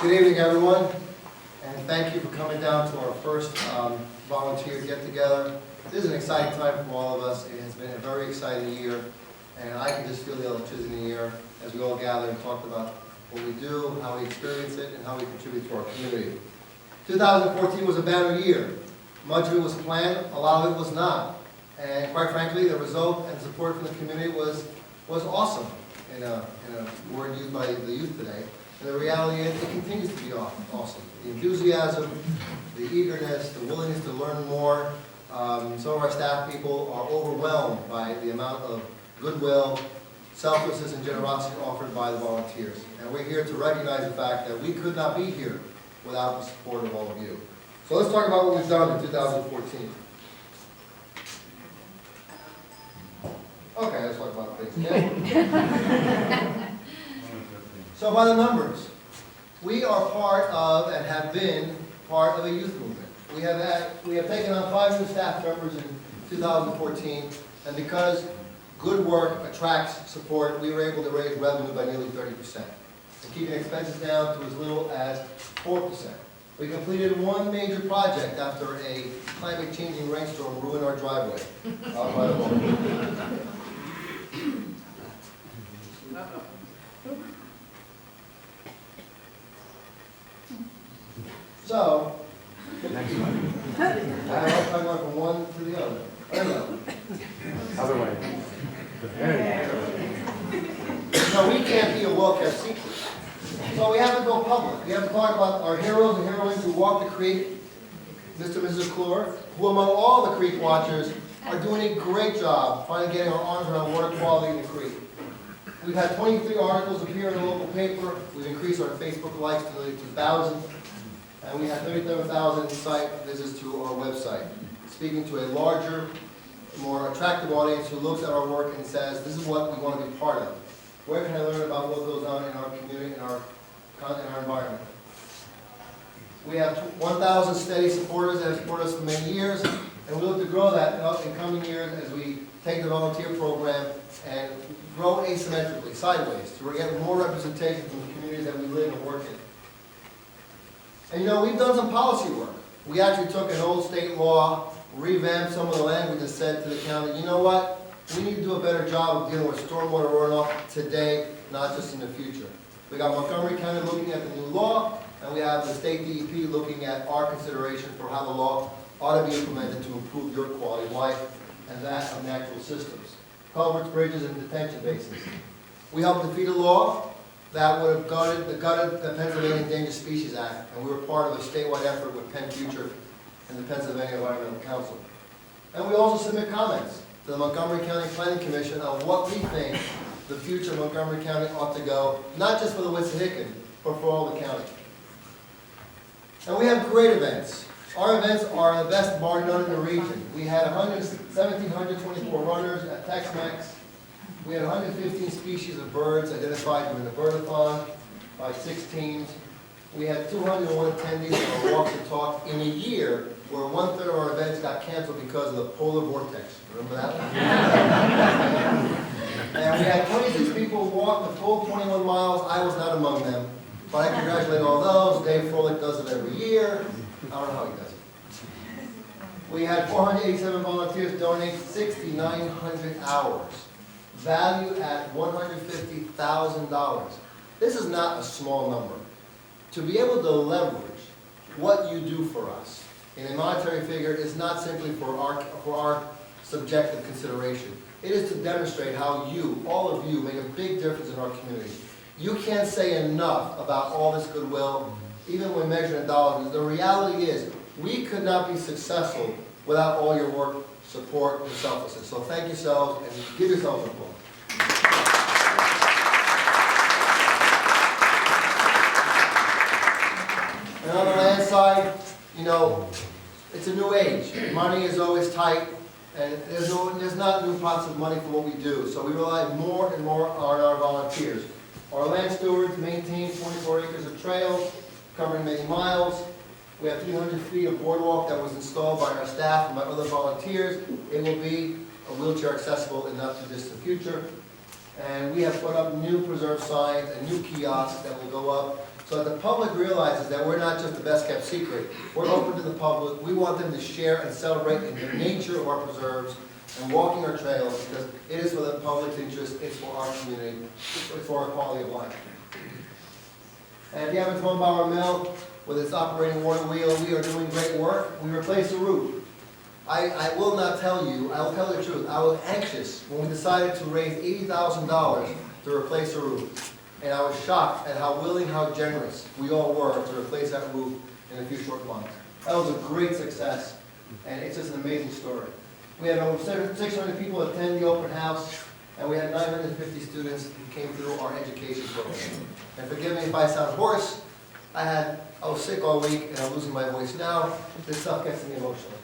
Good evening, everyone, and thank you for coming down to our first volunteer get-together. This is an exciting time for all of us. It has been a very exciting year, and I can just feel the electricity in the air as we all gather and talk about what we do, how we experience it, and how we contribute to our community. 2014 was a banner year. Much of it was planned, a lot of it was not. And quite frankly, the result and support from the community was awesome, in a word used by the youth today. And the reality is, it continues to be awesome. The enthusiasm, the eagerness, the willingness to learn more. Some of our staff people are overwhelmed by the amount of goodwill, selflessness, and generosity offered by the volunteers. And we're here to recognize the fact that we could not be here without the support of all of you. So let's talk about what we've done in 2014. Okay, let's talk about things. Okay? So by the numbers, we are part of and have been part of a youth movement. We have taken on 5 new staff members in 2014, and because good work attracts support, we were able to raise revenue by nearly 30%, and keeping expenses down to as little as 4%. We completed one major project after a climate-changing rainstorm ruined our driveway. So, next one. I'm going from one to the other. Other way. No, we can't be a well-kept secret. So we have to go public. We have to talk about our heroes and heroines who walk the creek, Mr. and Mrs. McClure, who among all the creek watchers are doing a great job finally getting our arms around water quality in the creek. We've had 23 articles appear in the local paper. We've increased our Facebook likes to nearly 2,000. And we had 37,000 site visits to our website, speaking to a larger, more attractive audience who looks at our work and says, this is what we want to be part of. Where can I learn about what goes on in our community, in our environment? We have 1,000 steady supporters that have supported us for many years, and we look to grow that in coming years as we take the volunteer program and grow asymmetrically, sideways, to get more representation from the communities that we live and work in. And you know, we've done some policy work. We actually took an old state law, revamped some of the language and said to the county, you know what? We need to do a better job of dealing with stormwater runoff today, not just in the future. We got Montgomery County looking at the new law, and we have the state DEP looking at our consideration for how the law ought to be implemented to improve your quality of life and that of natural systems. Culverts, bridges, and detention basins. We helped defeat a law that would have gutted the Pennsylvania Endangered Species Act, and we were part of a statewide effort with Penn Future and the Pennsylvania Environmental Council. And we also submit comments to the Montgomery County Planning Commission on what we think the future of Montgomery County ought to go, not just for the Wissahickon, but for all the county. And we have great events. Our events are the best bar none in the region. We had 1,724 runners at Tex-Mex. We had 115 species of birds identified during the birdathon by 6 teams. We had 201 attendees on our Walk the Talk in a year where 1/3 of our events got canceled because of the polar vortex. Remember that one? And we had 26 people walk the full 21 miles. I was not among them, but I congratulate all those. Dave Froelich does it every year. I don't know how he does it. We had 487 volunteers donate 6,900 hours. Valued at $150,000. This is not a small number. To be able to leverage what you do for us in a monetary figure is not simply for our subjective consideration. It is to demonstrate how you, all of you, make a big difference in our community. You can't say enough about all this goodwill, even when measured in dollars. The reality is, we could not be successful without all your work, support, and selflessness. So thank yourselves, and give yourselves a applause. And on the land side, you know, it's a new age. Money is always tight, and there's not new pots of money for what we do. So we rely more and more on our volunteers. Our land stewards maintain 44 acres of trails, covering many miles. We have 300 feet of boardwalk that was installed by our staff and by other volunteers. It will be wheelchair accessible in the not too distant future. And we have put up new preserve signs and new kiosks that will go up So that the public realizes that we're not just the best kept secret, we're open to the public, we want them to share and celebrate in the nature of our preserves and walking our trails, because it is for the public's interest, it's for our community, it's for our quality of life. And if you haven't come by our mill, with its operating water wheel, we are doing great work. We replaced the roof. I will not tell you, I will tell you the truth, I was anxious when we decided to raise $80,000 to replace the roof. And I was shocked at how willing, how generous we all were to replace that roof in a few short months. That was a great success, and it's just an amazing story. We had over 600 people attend the open house, and we had 950 students who came through our education program. And forgive me if I sound hoarse, I was sick all week, and I'm losing my voice now. This stuff gets me emotional.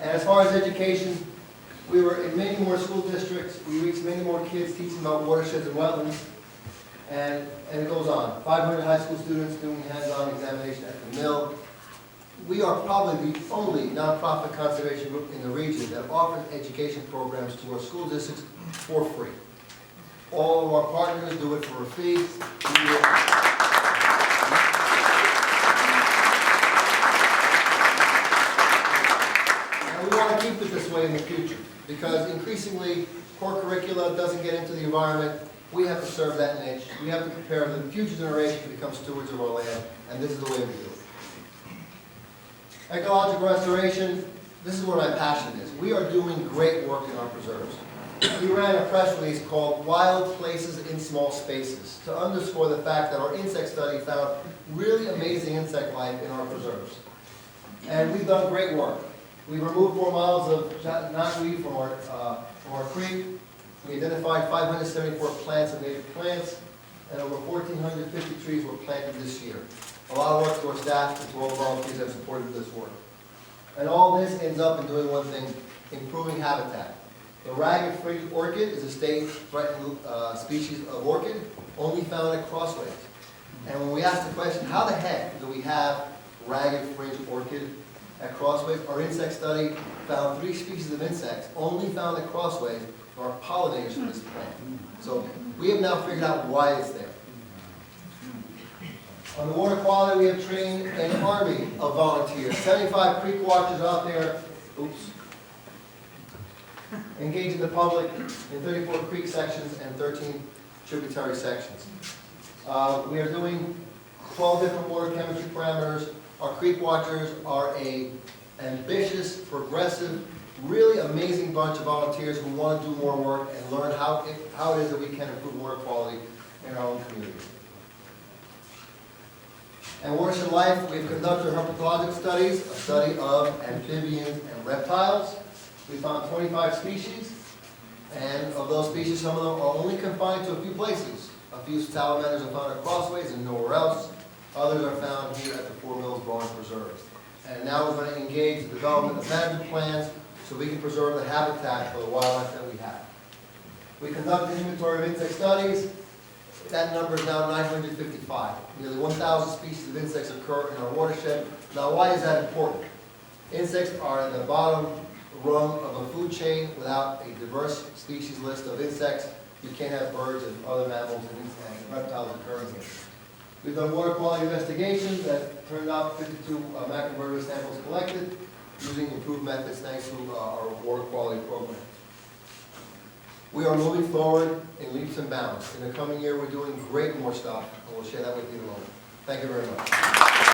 And as far as education, we were in many more school districts. We reached many more kids teaching about watersheds and wetlands. And it goes on. 500 high school students doing hands-on examination at the mill. We are probably the only nonprofit conservation group in the region that offers education programs to our school districts for free. All of our partners do it for a fee. And we want to keep it this way in the future, because increasingly core curricula doesn't get into the environment. We have to serve that niche. We have to prepare the future generation to become stewards of our land, and this is the way we do it. Ecological restoration, this is where my passion is. We are doing great work in our preserves. We ran a press release called Wild Places in Small Spaces to underscore the fact that our insect study found really amazing insect life in our preserves. And we've done great work. We removed 4 miles of knotweed from our creek. We identified 574 plants and native plants, and over 1,450 trees were planted this year. A lot of work to our staff and to all the volunteers that have supported this work. And all this ends up in doing one thing, improving habitat. The ragged fringed orchid is a state-threatened species of orchid, only found at crossways. And when we ask the question, how the heck do we have ragged fringed orchid at crossways? Our insect study found 3 species of insects, only found at crossways, are pollinators for this plant. So we have now figured out why it's there. On the water quality, we have trained an army of volunteers, 75 creek watchers out there, engaging the public in 34 creek sections and 13 tributary sections. We are doing 12 different water chemistry parameters. Our creek watchers are an ambitious, progressive, really amazing bunch of volunteers who want to do more work and learn how it is that we can improve water quality in our own community. And Watershed Life, we've conducted herpetologic studies, a study of amphibians and reptiles. We found 25 species, and of those species, some of them are only confined to a few places. A few salamanders are found at crossways and nowhere else. Others are found here at the 4 Mills Barn Preserve. And now we're going to engage the development of management plans so we can preserve the habitat for the wildlife that we have. We conducted inventory of insect studies. That number is now 955. Nearly 1,000 species of insects occur in our watershed. Now, why is that important? Insects are the bottom rung of a food chain. Without a diverse species list of insects, you can't have birds and other mammals and reptiles occurring here. We've done water quality investigations that turned out 52 macroinvertebrate samples collected using improved methods thanks to our water quality program. We are moving forward in leaps and bounds. In the coming year, we're doing great more stuff, and we'll share that with you in a moment. Thank you very much.